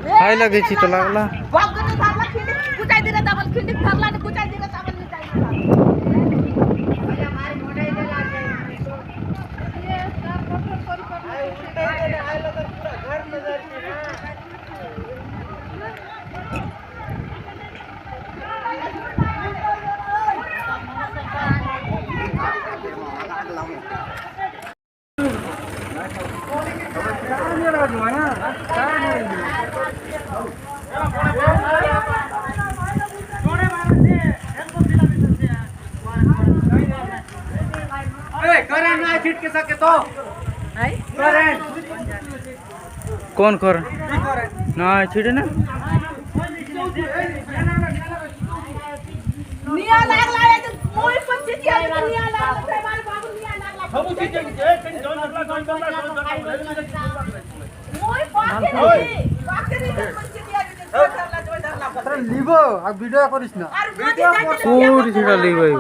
हाय लगेची तो लागला वागणे धरला खिंडी कुचाई दिला डबल खिंडी धरला आणि कुचाई दिला डबल निचाई कौन कर ना छिड़े ना निया लागला आहे तर मोई पण चिठी आली तर निया लागला काय माझा बाबू निया लागला बाबू चिठी मोई पाके पण चिठी आली तर धरला लिबो आ वीडियो करिस ना कोडी छिड़ा ली भाई